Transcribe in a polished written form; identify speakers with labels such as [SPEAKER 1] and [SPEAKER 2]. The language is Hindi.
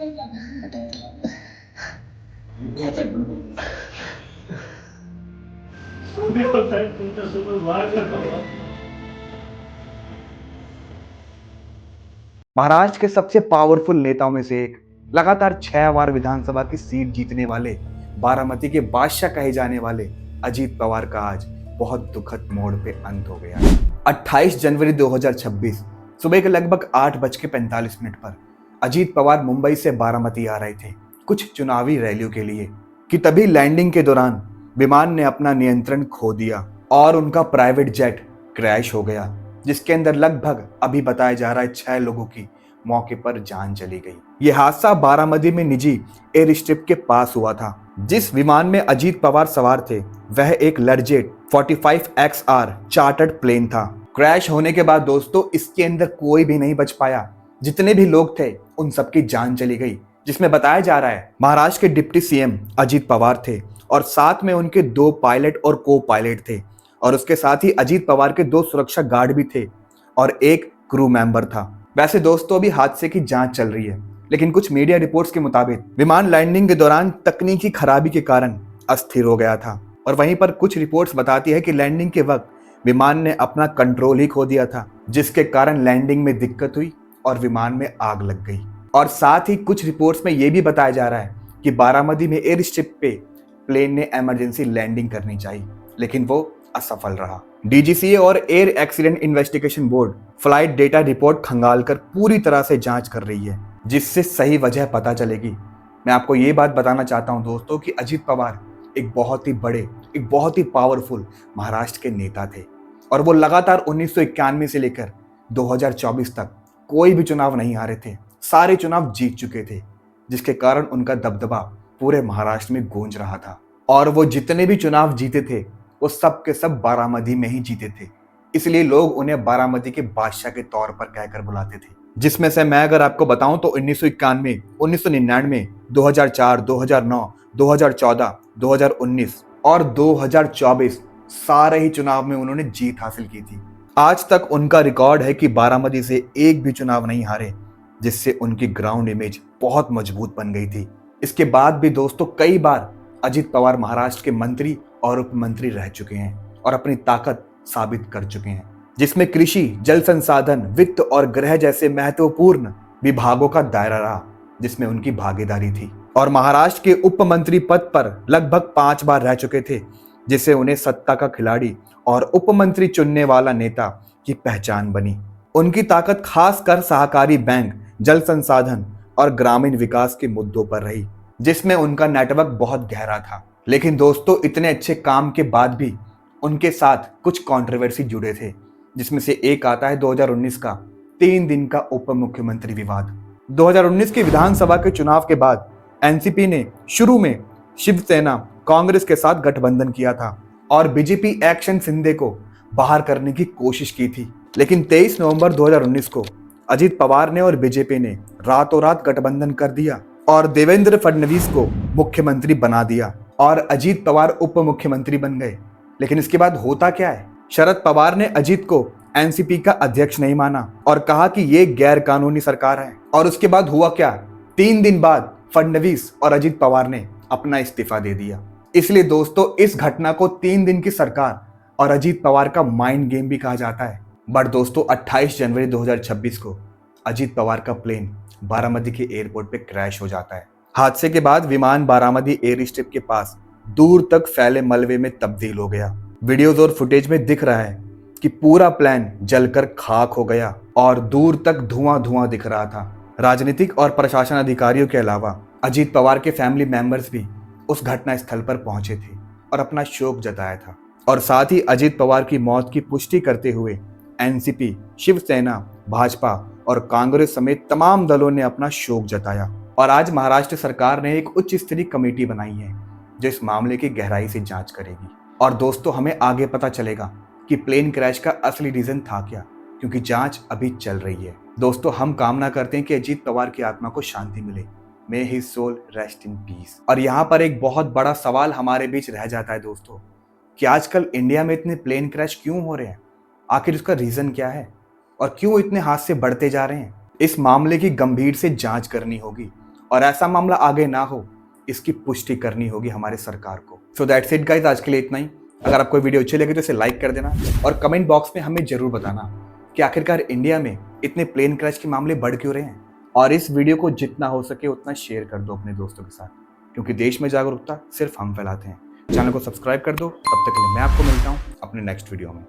[SPEAKER 1] महाराष्ट्र के सबसे पावरफुल नेताओं में से एक, लगातार 6 बार विधानसभा की सीट जीतने वाले, बारामती के बादशाह कहे जाने वाले अजीत पवार का आज बहुत दुखद मोड़ पे अंत हो गया। 28 जनवरी 2026 सुबह के लगभग 8:45 पर अजीत पवार मुंबई से बारामती आ रहे थे कुछ चुनावी रैलियों के लिए कि तभी लैंडिंग के दौरान विमान ने अपना नियंत्रण खो दिया और उनका प्राइवेट जेट क्रैश हो गया, जिसके अंदर लगभग अभी बताया जा रहा है 6 लोगों की मौके पर जान चली गई। यह हादसा बारामती में निजी एयर स्ट्रिप के पास हुआ था। जिस विमान में अजीत पवार सवार थे वह एक लर्जेट 45XR चार्टर्ड प्लेन था। क्रैश होने के बाद दोस्तों इसके अंदर कोई भी नहीं बच पाया। जितने भी लोग थे उन सबकी जान चली गई, जिसमें बताया जा रहा है महाराष्ट्र के डिप्टी सीएम अजीत पवार थे और साथ में उनके 2 पायलट और को पायलट थे और उसके साथ ही अजीत पवार के 2 सुरक्षा गार्ड भी थे और एक क्रू मेंबर था। वैसे दोस्तों अभी हादसे की जांच चल रही है, लेकिन कुछ मीडिया रिपोर्ट्स के मुताबिक विमान लैंडिंग के दौरान तकनीकी खराबी के कारण अस्थिर हो गया था और वहीं पर कुछ रिपोर्ट्स बताती है कि लैंडिंग के वक्त विमान ने अपना कंट्रोल ही खो दिया था, जिसके कारण लैंडिंग में दिक्कत हुई और विमान में आग लग गई। और साथ ही कुछ रिपोर्ट्स में यह भी बताया जा रहा है कि बारामती में एयर स्ट्रिप पे प्लेन ने इमरजेंसी लैंडिंग करनी चाहिए, लेकिन वो असफल रहा। डीजीसीए और air accident investigation board flight data report खंगालकर पूरी तरह से जांच कर रही है, जिससे सही वजह पता चलेगी। मैं आपको ये बात बताना चाहता हूं दोस्तों कि अजीत पवार एक बहुत ही बड़े, एक बहुत ही पावरफुल महाराष्ट्र के नेता थे और वो लगातार 1991 से लेकर 2024 तक कोई भी चुनाव नहीं हारे थे, सारे चुनाव जीत चुके थे, जिसके कारण उनका दबदबा पूरे महाराष्ट्र में गूंज रहा था। और वो जितने भी चुनाव जीते थे वो सब के सब बारामती में ही जीते थे, इसलिए लोग उन्हें बारामती के बादशाह के तौर पर कहकर बुलाते थे। जिसमें से मैं अगर आपको बताऊं तो 1991, 1999, 2004, 2009, 2014, 2019 और 2024 सारे ही चुनाव में उन्होंने जीत हासिल की थी। आज तक उनका रिकॉर्ड है कि बारामती से एक भी चुनाव नहीं हारे, जिससे उनकी ग्राउंड इमेज बहुत मजबूत बन गई थी। इसके बाद भी दोस्तों कई बार अजीत पवार महाराष्ट्र के मंत्री और उप मंत्री रह चुके हैं और अपनी ताकत साबित कर चुके हैं, जिसमें कृषि, जल संसाधन, वित्त और गृह जैसे महत्वपूर्ण विभागों का दायरा रहा, जिसमें उनकी भागीदारी थी। और महाराष्ट्र के उप मंत्री पद पर लगभग 5 बार रह चुके थे, जिससे उन्हें सत्ता का खिलाड़ी और उप मंत्री चुनने वाला नेता की पहचान बनी। उनकी ताकत खासकर सहकारी बैंक, जल संसाधन और ग्रामीण विकास के मुद्दों पर रही, जिसमें उनका नेटवर्क बहुत गहरा था। लेकिन दोस्तों इतने अच्छे काम के बाद भी उनके साथ कुछ कंट्रोवर्सी जुड़े थे, जिसमें से एक आता है 2019 का 3 दिन का उप मुख्यमंत्री विवाद। 2019 के विधानसभा के चुनाव के बाद एनसीपी ने शुरू में शिवसेना कांग्रेस के साथ गठबंधन किया था और बीजेपी एक्शन शिंदे को बाहर करने की कोशिश की थी, लेकिन 23 नवंबर 2019 को अजीत पवार ने और बीजेपी ने रातों रात गठबंधन कर दिया और देवेंद्र फडणवीस को मुख्यमंत्री बना दिया और अजीत पवार उप मुख्यमंत्री बन गए। लेकिन इसके बाद होता क्या है, शरद पवार ने अजीत को एनसीपी का अध्यक्ष नहीं माना और कहा कि ये गैर कानूनी सरकार है। और उसके बाद हुआ क्या, 3 दिन बाद फडणवीस और अजीत पवार ने अपना इस्तीफा दे दिया। इसलिए दोस्तों इस घटना को 3 दिन की सरकार और अजीत पवार का माइंड गेम भी कहा जाता है। बट दोस्तों 28 जनवरी 2026 को अजीत पवार का प्लेन बारामती के एयरपोर्ट पे क्रैश हो जाता है। हादसे के बाद विमान बारामती एयर स्ट्रिप के पास दूर तक फैले मलबे में तब्दील हो गया। वीडियोज और फुटेज में दिख रहा है कि पूरा प्लेन जलकर खाक हो गया और दूर तक धुआं धुआं दिख रहा था। राजनीतिक और प्रशासन अधिकारियों के अलावा अजीत पवार के फैमिली मेंबर्स भी उस घटना स्थल पर पहुंचे थे और अपना शोक जताया था। और साथ ही अजीत पवार की मौत की पुष्टि करते हुए एनसीपी, शिवसेना, भाजपा और कांग्रेस समेत तमाम दलों ने अपना शोक जताया। और आज महाराष्ट्र सरकार ने एक उच्च स्तरीय कमेटी बनाई है जो इस मामले की गहराई से जांच करेगी। और दोस्तों हमें आगे पता चलेगा कि प्लेन क्रैश का असली रीजन था क्या, क्योंकि जांच अभी चल रही है। दोस्तों हम कामना करते हैं कि अजीत पवार की आत्मा को शांति मिले, may his soul rest in peace. और यहाँ पर एक बहुत बड़ा सवाल हमारे बीच रह जाता है दोस्तों कि आजकल इंडिया में इतने प्लेन क्रैश क्यों हो रहे हैं, आखिर इसका रीजन क्या है और क्यों इतने हादसे बढ़ते जा रहे हैं। इस मामले की गंभीर से जांच करनी होगी और ऐसा मामला आगे ना हो, इसकी पुष्टि करनी होगी हमारे सरकार को। सो दैट्स इट गाइस, आज के लिए इतना ही। अगर आपको वीडियो अच्छी लगी तो इसे लाइक कर देना और कमेंट बॉक्स में हमें जरूर बताना कि आखिरकार इंडिया में इतने प्लेन क्रैश के मामले बढ़ क्यों रहे हैं। और इस वीडियो को जितना हो सके उतना शेयर कर दो अपने दोस्तों के साथ, क्योंकि देश में जागरूकता सिर्फ हम फैलाते हैं। चैनल को सब्सक्राइब कर दो। तब तक के लिए मैं आपको मिलता हूँ अपने नेक्स्ट वीडियो में।